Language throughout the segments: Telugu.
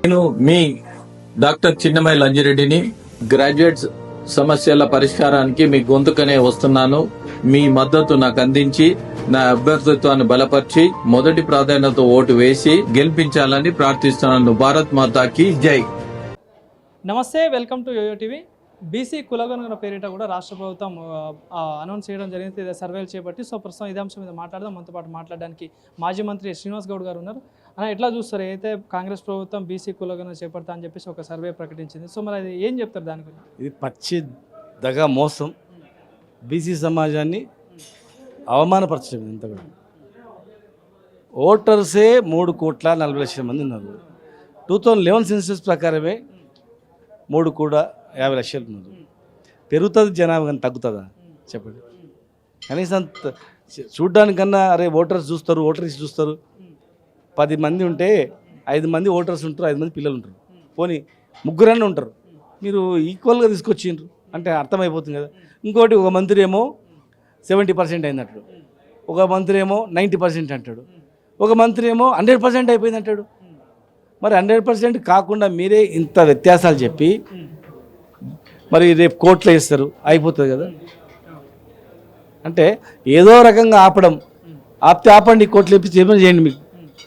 నేను మీ డాక్టర్ చిన్నమై లంజిరెడ్డిని గ్రాడ్యుయేట్స్ సమస్యల పరిష్కారానికి మీ గొంతుకనే వస్తున్నాను. మీ మద్దతు నాకు అందించి నా అభ్యర్థిత్వాన్ని బలపరిచి మొదటి ప్రాధాన్యత ఓటు వేసి గెలిపించాలని ప్రార్థిస్తున్నాను. భారత్ మాతాకి జై. నమస్తే, welcome to YOYO TV. BC కులగణన పేరిట కూడా రాష్ట్ర ప్రభుత్వం అనౌన్స్ చేయడం జరిగింది, సర్వేలు చేపట్టి. సో ప్రస్తుతం ఇదే అంశం మీద మాట్లాడదాం. మనతో పాటు మాట్లాడడానికి మాజీ మంత్రి శ్రీనివాస్ గౌడ్ గారు ఉన్నారు. అలా ఎట్లా చూస్తారు? అయితే కాంగ్రెస్ ప్రభుత్వం బీసీ కులగణన చేపడతా అని చెప్పేసి ఒక సర్వే ప్రకటించింది. సో మరి అది ఏం చెప్తారు దాని గురించి? ఇది పచ్చి దగా మోసం, బీసీ సమాజాన్ని అవమానపరచడం. ఇంత కూడా ఓటర్సే 3,40,00,000 మంది ఉన్నారు. 2011 సెన్సస్ ప్రకారమే 3,50,00,000 ఉన్నారు. పెరుగుతుంది జనాభా కానీ తగ్గుతుందా చెప్పండి? కనీసం చూడ్డానికన్నా అరే ఓటర్స్ చూస్తారు, ఓటర్స్ చూస్తారు. 10 మంది ఉంటే 5 మంది ఓటర్స్ ఉంటారు, 5 మంది పిల్లలు ఉంటారు. పోనీ 3 ఉంటారు. మీరు ఈక్వల్గా తీసుకొచ్చిండ్రు అంటే అర్థమైపోతుంది కదా. ఇంకోటి, ఒక మంత్రి ఏమో 70% అయినట్లు, ఒక మంత్రి ఏమో 90% అంటాడు, ఒక మంత్రి ఏమో 100% అయిపోయింది అంటాడు. మరి 100% కాకుండా మీరే ఇంత వ్యత్యాసాలు చెప్పి మరి రేపు కోర్టులో ఇస్తారు, అయిపోతుంది కదా. అంటే ఏదో రకంగా ఆపండి, కోర్టులో ఇప్పించి ఏమైనా చేయండి, మీకు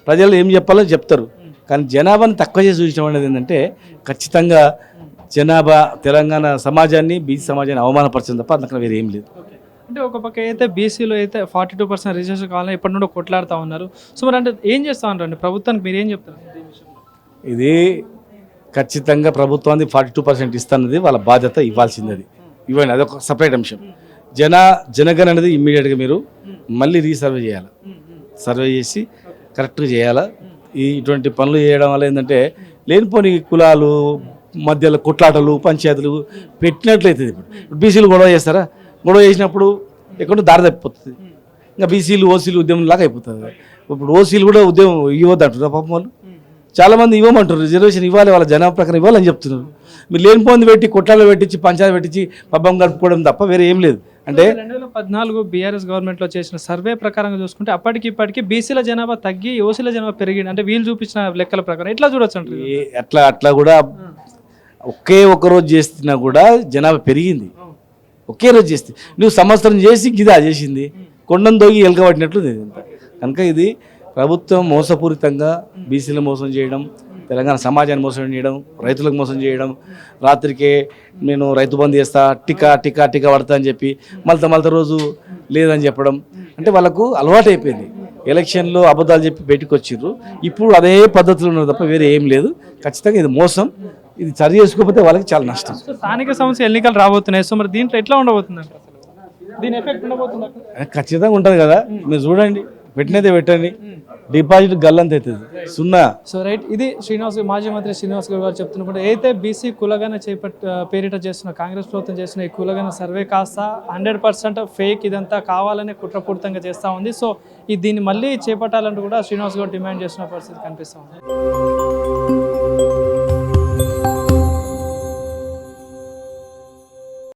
ప్రజలు ఏం చెప్పాలో చెప్తారు. కానీ జనాభాని తక్కువ చేసి చూపించడం అనేది ఏంటంటే ఖచ్చితంగా జనాభా తెలంగాణ సమాజాన్ని, బీసీ సమాజాన్ని అవమానపరచడం తప్ప అందుకని వేరే ఏం లేదు. అంటే ఒక పక్క అయితే బీసీలో అయితే 42% రిజర్వేషన్ కావాలని ఇప్పటి నుండి కొట్లాడుతూ ఉన్నారు. సో మరి అంటే ఏం చేస్తూ ఉంటారండి ప్రభుత్వానికి? మీరు ఏం చెప్తారు? ఇది ఖచ్చితంగా ప్రభుత్వాన్ని 42% ఇస్తున్నది వాళ్ళ బాధ్యత, ఇవ్వాల్సింది. అది ఇవ్వండి, అదొక సపరేట్ అంశం. జనగణ అనేది ఇమ్మీడియట్గా మీరు మళ్ళీ రీసర్వే చేయాలి, సర్వే చేసి కరెక్ట్గా చేయాలా. ఇటువంటి పనులు చేయడం వల్ల ఏంటంటే లేనిపోని కులాలు మధ్యలో కొట్లాటలు, పంచాయతీలు పెట్టినట్లయితే ఇప్పుడు బీసీలు గొడవ చేస్తారా? గొడవ చేసినప్పుడు ఎక్కడో దారి తప్పిపోతుంది. ఇంకా బీసీలు ఓసీలు ఉద్యమం లాగా అయిపోతుంది. ఇప్పుడు ఓసీలు కూడా ఉద్యమం ఇవ్వద్దు అంటారు పాపం వాళ్ళు. చాలామంది ఇవ్వమంటారు, రిజర్వేషన్ ఇవ్వాలి, వాళ్ళ జనాభా ప్రకారం ఇవ్వాలని చెప్తున్నారు. మీరు లేనిపోయింది పెట్టి కొట్లాలు పెట్టించి పంచాయతీ పెట్టించి పబ్బం గడుపుకోవడం తప్ప వేరే ఏం లేదు. అంటే 2014 బీఆర్ఎస్ గవర్నమెంట్లో చేసిన సర్వే ప్రకారంగా చూసుకుంటే అప్పటికి ఇప్పటికీ బీసీల జనాభా తగ్గి ఓసీల జనాభా పెరిగింది. అంటే వీళ్ళు చూపించిన లెక్కల ప్రకారం ఎట్లా చూడొచ్చు అంటే అట్లా కూడా ఒక రోజు చేస్తున్నా కూడా జనాభా పెరిగింది. ఒకే రోజు చేస్తే నువ్వు సంవత్సరం చేసి గిదా చేసింది, కొండను దోగి ఎలకబట్టినట్లు. కనుక ఇది ప్రభుత్వం మోసపూరితంగా బీసీలు మోసం చేయడం, తెలంగాణ సమాజాన్ని మోసం చేయడం, రైతులకు మోసం చేయడం, రాత్రికే నేను రైతు బంధు చేస్తా, టికా పడతా అని చెప్పి మళ్ళీ రోజు లేదని చెప్పడం. అంటే వాళ్ళకు అలవాటు అయిపోయింది. ఎలక్షన్లో అబద్ధాలు చెప్పి బయటకు వచ్చిర్రు. ఇప్పుడు అదే పద్ధతిలో ఉన్నారు తప్ప వేరే ఏం లేదు. ఖచ్చితంగా ఇది మోసం. ఇది సరి చేసుకోకపోతే వాళ్ళకి చాలా నష్టం. స్థానిక సంస్థ ఎన్నికలు రాబోతున్నాయి. సో మరి దీంట్లో ఎట్లా ఉండబోతుంది? దీని ఎఫెక్ట్ ఉండబోతుంది? ఖచ్చితంగా ఉంటుంది కదా. మీరు చూడండి, పెట్టినదే పెట్టండి, డిపాజిట్ గల్లంత అవుతుంది, సున్నా. సో రైట్, ఇది మాజీ మంత్రి శ్రీనివాస్ గౌడ్ గారు చెప్తున్నప్పుడు అయితే బీసీ కులగణ పేరిట చేస్తున్న కాంగ్రెస్ ప్రభుత్వం చేస్తున్న ఈ కులగణ సర్వే కాస్త 100% ఫేక్, ఇదంతా కావాలనే కుట్రపూరితంగా చేస్తూ ఉంది. సో దీన్ని మళ్ళీ చేపట్టాలంటూ కూడా శ్రీనివాస్ గౌడ్ డిమాండ్ చేస్తున్న పరిస్థితి కనిపిస్తూ ఉంది.